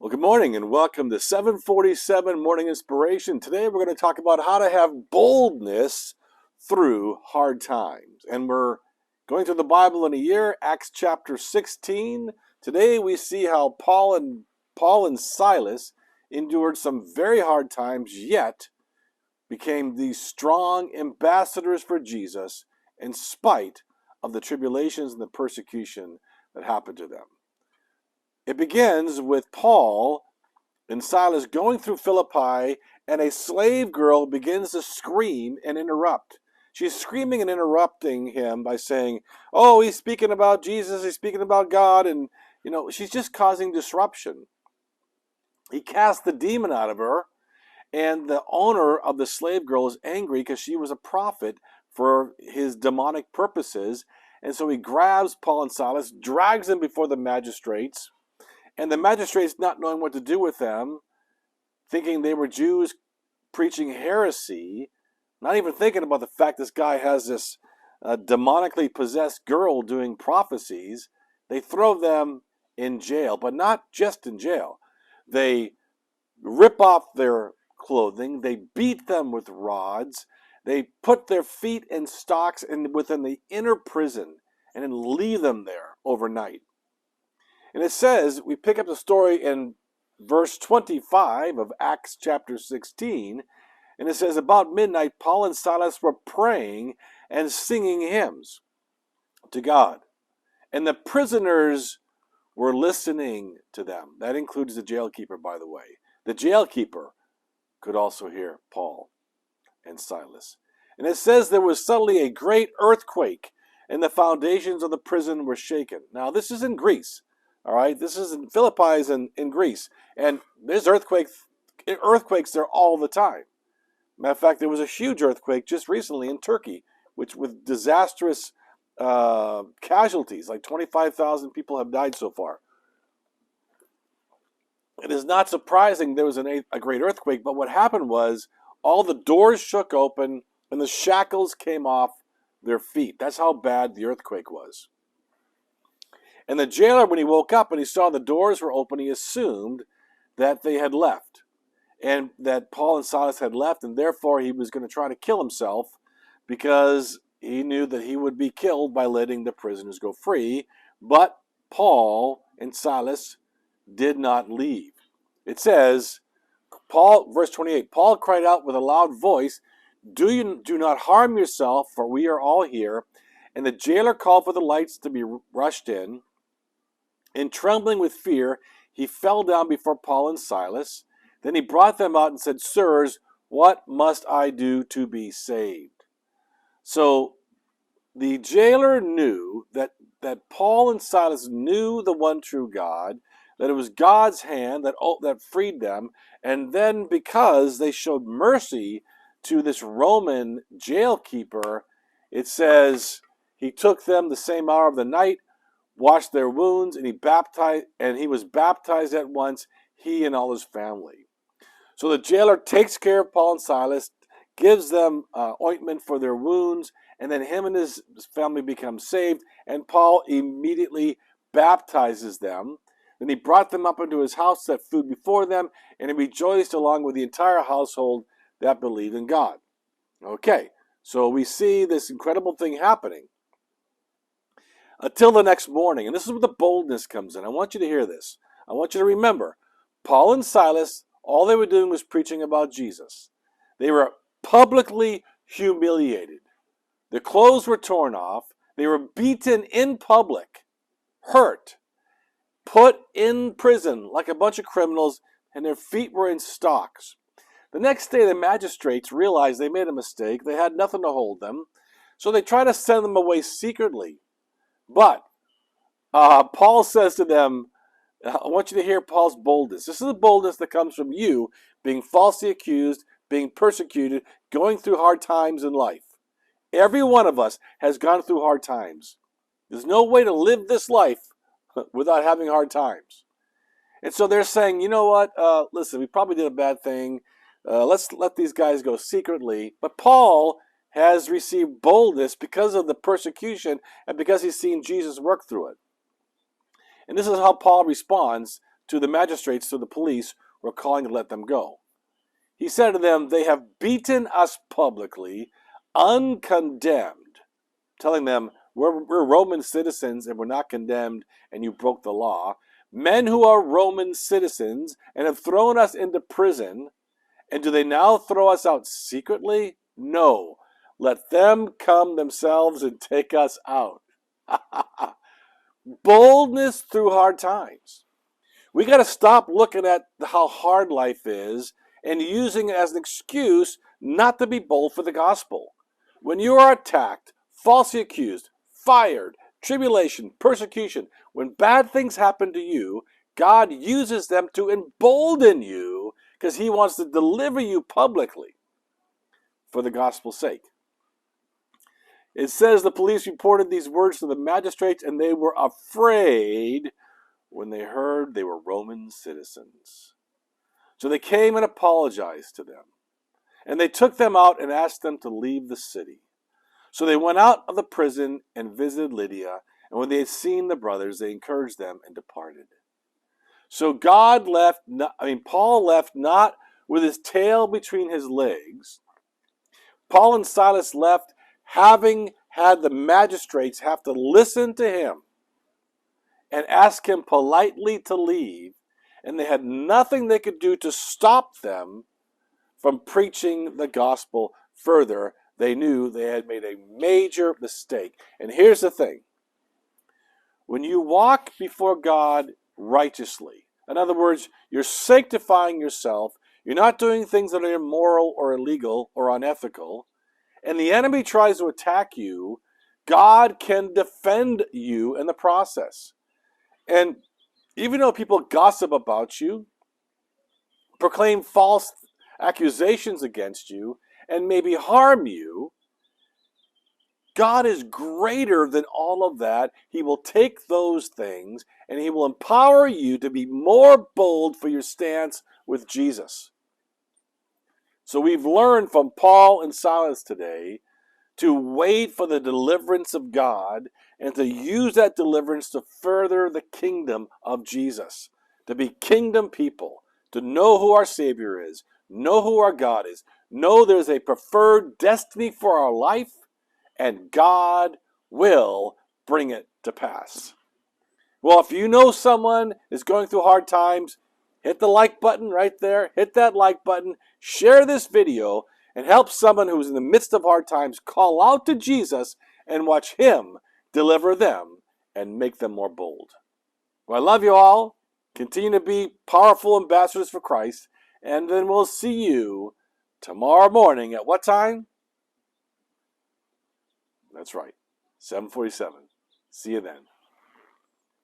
Well, good morning and welcome to 747 Morning Inspiration. Today we're going to talk about how to have boldness through hard times. And we're going through the Bible in a year, Acts chapter 16. Today we see how Paul and Silas endured some very hard times, yet became these strong ambassadors for Jesus in spite of the tribulations and the persecution that happened to them. It begins with Paul and Silas going through Philippi, and a slave girl begins to scream and interrupt. She's screaming and interrupting him by saying, "Oh, he's speaking about Jesus, he's speaking about God," and she's just causing disruption. He casts the demon out of her, and the owner of the slave girl is angry because she was a prophet for his demonic purposes. And so he grabs Paul and Silas, drags them before the magistrates. And the magistrates, not knowing what to do with them, thinking they were Jews preaching heresy, not even thinking about the fact this guy has this demonically possessed girl doing prophecies, they throw them in jail. But not just in jail. They rip off their clothing, they beat them with rods, they put their feet in stocks within the inner prison and then leave them there overnight. And it says, we pick up the story in verse 25 of Acts chapter 16, and it says, about midnight, Paul and Silas were praying and singing hymns to God. And the prisoners were listening to them. That includes the jailkeeper, by the way. The jailkeeper could also hear Paul and Silas. And it says there was suddenly a great earthquake, and the foundations of the prison were shaken. Now, this is in Greece. All right, this is in Philippi, in Greece, and there's earthquakes there all the time. Matter of fact, there was a huge earthquake just recently in Turkey, which with disastrous casualties, like 25,000 people have died so far. It is not surprising there was a great earthquake, but what happened was all the doors shook open and the shackles came off their feet. That's how bad the earthquake was. And the jailer, when he woke up and he saw the doors were open, he assumed that they had left and that Paul and Silas had left, and therefore he was going to try to kill himself because he knew that he would be killed by letting the prisoners go free. But Paul and Silas did not leave. It says, verse 28, Paul cried out with a loud voice, do not harm yourself, for we are all here. And the jailer called for the lights to be rushed in. And trembling with fear, he fell down before Paul and Silas. Then he brought them out and said, "Sirs, what must I do to be saved?" So the jailer knew that Paul and Silas knew the one true God, that it was God's hand that freed them. And then because they showed mercy to this Roman jailkeeper, it says he took them the same hour of the night, washed their wounds, and he was baptized at once, he and all his family. So the jailer takes care of Paul and Silas, gives them ointment for their wounds, and then him and his family become saved, and Paul immediately baptizes them. Then he brought them up into his house, set food before them, and he rejoiced along with the entire household that believed in God. Okay, so we see this incredible thing happening until the next morning. And this is where the boldness comes in. I want you to hear this. I want you to remember, Paul and Silas, all they were doing was preaching about Jesus. They were publicly humiliated. Their clothes were torn off. They were beaten in public, hurt, put in prison like a bunch of criminals, and their feet were in stocks. The next day, the magistrates realized they made a mistake. They had nothing to hold them. So they tried to send them away secretly. But Paul says to them, I want you to hear Paul's boldness. This is the boldness that comes from you being falsely accused, being persecuted, going through hard times in life. Every one of us has gone through hard times. There's no way to live this life without having hard times. And so they're saying, you know what, listen, we probably did a bad thing. Let's let these guys go secretly. But Paul has received boldness because of the persecution and because he's seen Jesus work through it. And this is how Paul responds to the magistrates, to the police, who were calling to let them go. He said to them, "They have beaten us publicly, uncondemned," telling them, we're Roman citizens and we're not condemned and you broke the law. "Men who are Roman citizens and have thrown us into prison, and do they now throw us out secretly? No, let them come themselves and take us out." Boldness through hard times. We got to stop looking at how hard life is and using it as an excuse not to be bold for the gospel. When you are attacked, falsely accused, fired, tribulation, persecution, when bad things happen to you, God uses them to embolden you because he wants to deliver you publicly for the gospel's sake. It says the police reported these words to the magistrates, and they were afraid when they heard they were Roman citizens. So they came and apologized to them. And they took them out and asked them to leave the city. So they went out of the prison and visited Lydia. And when they had seen the brothers, they encouraged them and departed. So Paul left not with his tail between his legs. Paul and Silas left having had the magistrates have to listen to him and ask him politely to leave, and they had nothing they could do to stop them from preaching the gospel further. They knew they had made a major mistake. And here's the thing. When you walk before God righteously, in other words, you're sanctifying yourself, you're not doing things that are immoral or illegal or unethical, and the enemy tries to attack you, God can defend you in the process. And even though people gossip about you, proclaim false accusations against you, and maybe harm you, God is greater than all of that. He will take those things and he will empower you to be more bold for your stance with Jesus. So we've learned from Paul and Silas today to wait for the deliverance of God and to use that deliverance to further the kingdom of Jesus, to be kingdom people, to know who our Savior is, know who our God is, know there's a preferred destiny for our life, and God will bring it to pass. Well, if you know someone is going through hard times, hit the like button right there. Hit that like button. Share this video and help someone who's in the midst of hard times call out to Jesus and watch him deliver them and make them more bold. Well, I love you all. Continue to be powerful ambassadors for Christ. And then we'll see you tomorrow morning at what time? That's right, 7:47. See you then.